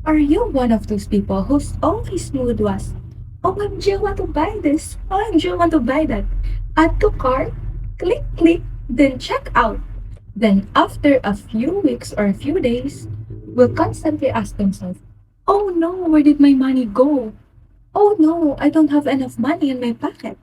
Are you one of those people whose only mood was, OMG, I want to buy this, OMG, I want to buy that? Add to cart, click, click, then check out. Then, after a few weeks or a few days, will constantly ask themselves, oh no, where did my money go? Oh no, I don't have enough money in my pocket.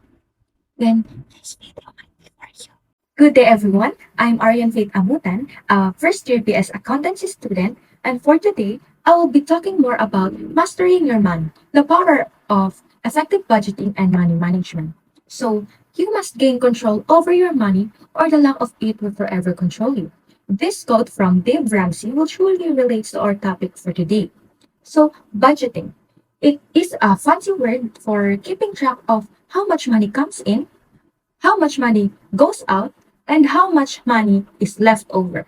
Then, this video might be for you. Good day, everyone. I'm Aryan Faith Amutan, a first year BS accountancy student, and for today, I will be talking more about mastering your money, the power of effective budgeting and money management. So, you must gain control over your money, or the lack of it will forever control you. This quote from Dave Ramsey will truly relates to our topic for today. So, budgeting. It is a fancy word for keeping track of how much money comes in, how much money goes out, and how much money is left over.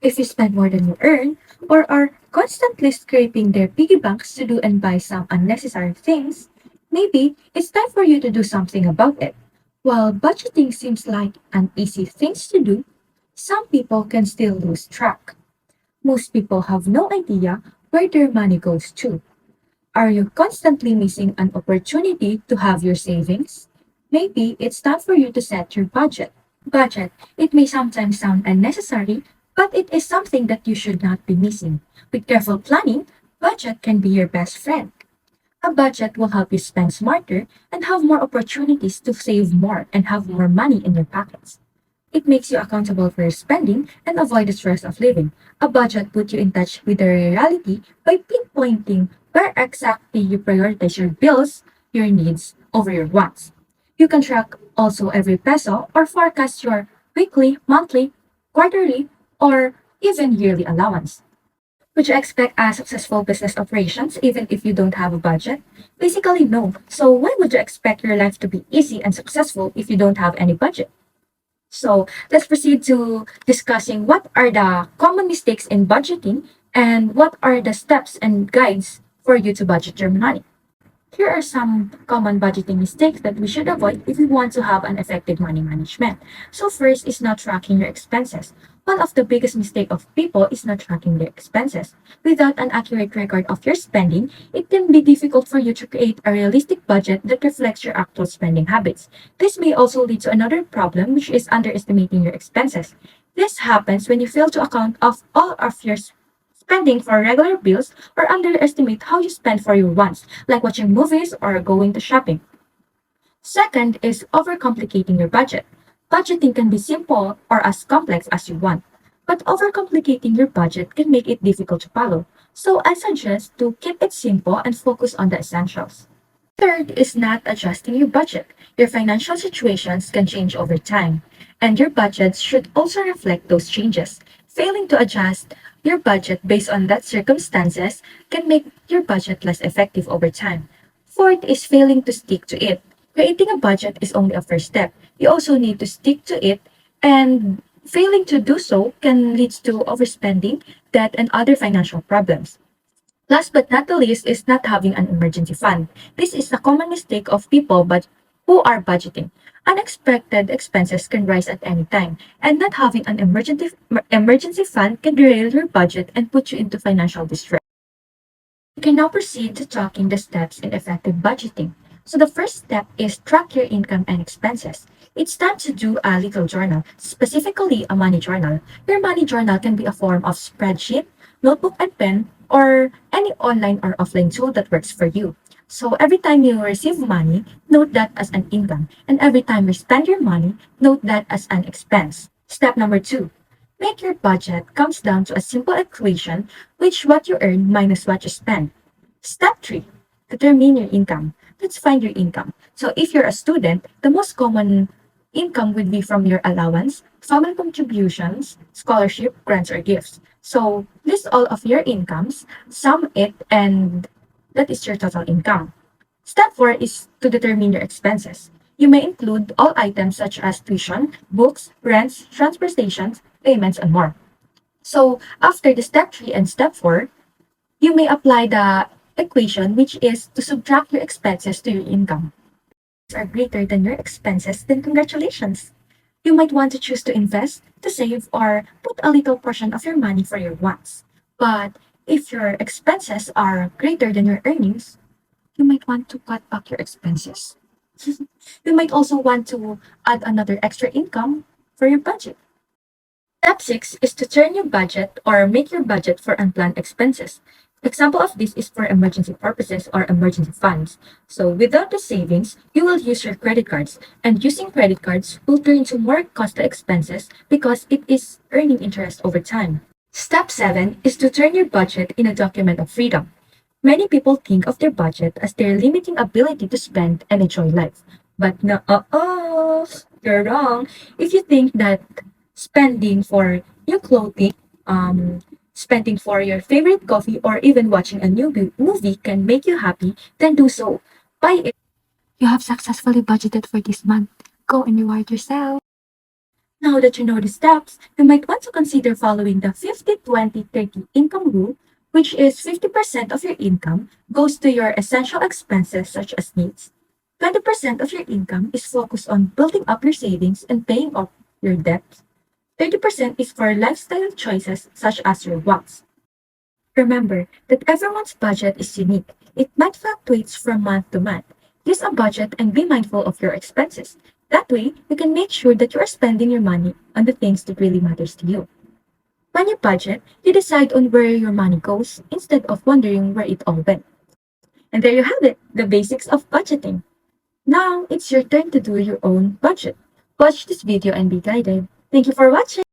If you spend more than you earn, or are constantly scraping their piggy banks to do and buy some unnecessary things, maybe it's time for you to do something about it. While budgeting seems like an easy thing to do, some people can still lose track. Most people have no idea where their money goes to. Are you constantly missing an opportunity to have your savings? Maybe it's time for you to set your budget. Budget. It may sometimes sound unnecessary, but it is something that you should not be missing. With careful planning, budget can be your best friend. A budget will help you spend smarter and have more opportunities to save more and have more money in your pockets. It makes you accountable for your spending and avoid the stress of living. A budget puts you in touch with the reality by pinpointing where exactly you prioritize your bills, your needs, over your wants. You can track also every peso or forecast your weekly, monthly, quarterly, or even yearly allowance. Would you expect a successful business operations even if you don't have a budget? Basically, no. So why would you expect your life to be easy and successful if you don't have any budget? So let's proceed to discussing what are the common mistakes in budgeting and what are the steps and guides for you to budget your money. Here are some common budgeting mistakes that we should avoid if we want to have an effective money management. So first is not tracking your expenses. One of the biggest mistake of people is not tracking their expenses. Without an accurate record of your spending, it can be difficult for you to create a realistic budget that reflects your actual spending habits. This may also lead to another problem, which is underestimating your expenses. This happens when you fail to account of all of your spending for regular bills or underestimate how you spend for your wants, like watching movies or going to shopping. Second is overcomplicating your budget. Budgeting can be simple or as complex as you want, but overcomplicating your budget can make it difficult to follow. So I suggest to keep it simple and focus on the essentials. Third is not adjusting your budget. Your financial situations can change over time, and your budgets should also reflect those changes. Failing to adjust your budget based on that circumstances can make your budget less effective over time. Fourth is failing to stick to it. Creating a budget is only a first step. You also need to stick to it, and failing to do so can lead to overspending, debt, and other financial problems. Last but not the least is not having an emergency fund. This is a common mistake of people but who are budgeting. Unexpected expenses can rise at any time, and not having an emergency fund can derail your budget and put you into financial distress. We can now proceed to talking the steps in effective budgeting. So the first step is track your income and expenses. It's time to do a little journal, specifically a money journal. Your money journal can be a form of spreadsheet, notebook and pen, or any online or offline tool that works for you. So every time you receive money, note that as an income. And every time you spend your money, note that as an expense. Step number two, make your budget comes down to a simple equation, which what you earn minus what you spend. Step 3. Determine your income. Let's find your income. So if you're a student, the most common income would be from your allowance, family contributions, scholarship, grants, or gifts. So list all of your incomes, sum it, and that is your total income. Step 4 is to determine your expenses. You may include all items such as tuition, books, rents, transportation, payments, and more. So after the step 3 and step 4, you may apply the equation, which is to subtract your expenses to your income. If are greater than your expenses, then congratulations. You might want to choose to invest, to save, or put a little portion of your money for your wants. But If your expenses are greater than your earnings, you might want to cut back your expenses. You might also want to add another extra income for your budget. Step 6 is to turn your budget or make your budget for unplanned expenses. Example of this is for emergency purposes or emergency funds. So without the savings, you will use your credit cards, and using credit cards will turn into more costly expenses because it is earning interest over time. Step 7 is to turn your budget in a document of freedom. Many people think of their budget as their limiting ability to spend and enjoy life. But no, you're wrong. If you think that spending for new clothing, um, spending for your favorite coffee, or even watching a new movie can make you happy, then do so. Buy it. You have successfully budgeted for this month. Go and reward yourself. Now that you know the steps, you might want to consider following the 50-20-30 income rule, which is 50% of your income goes to your essential expenses such as needs. 20% of your income is focused on building up your savings and paying off your debts. 30% is for lifestyle choices such as your wants. Remember that everyone's budget is unique. It might fluctuate from month to month. Use a budget and be mindful of your expenses. That way, you can make sure that you are spending your money on the things that really matters to you. When you budget, you decide on where your money goes instead of wondering where it all went. And there you have it, the basics of budgeting. Now, it's your turn to do your own budget. Watch this video and be guided. Thank you for watching.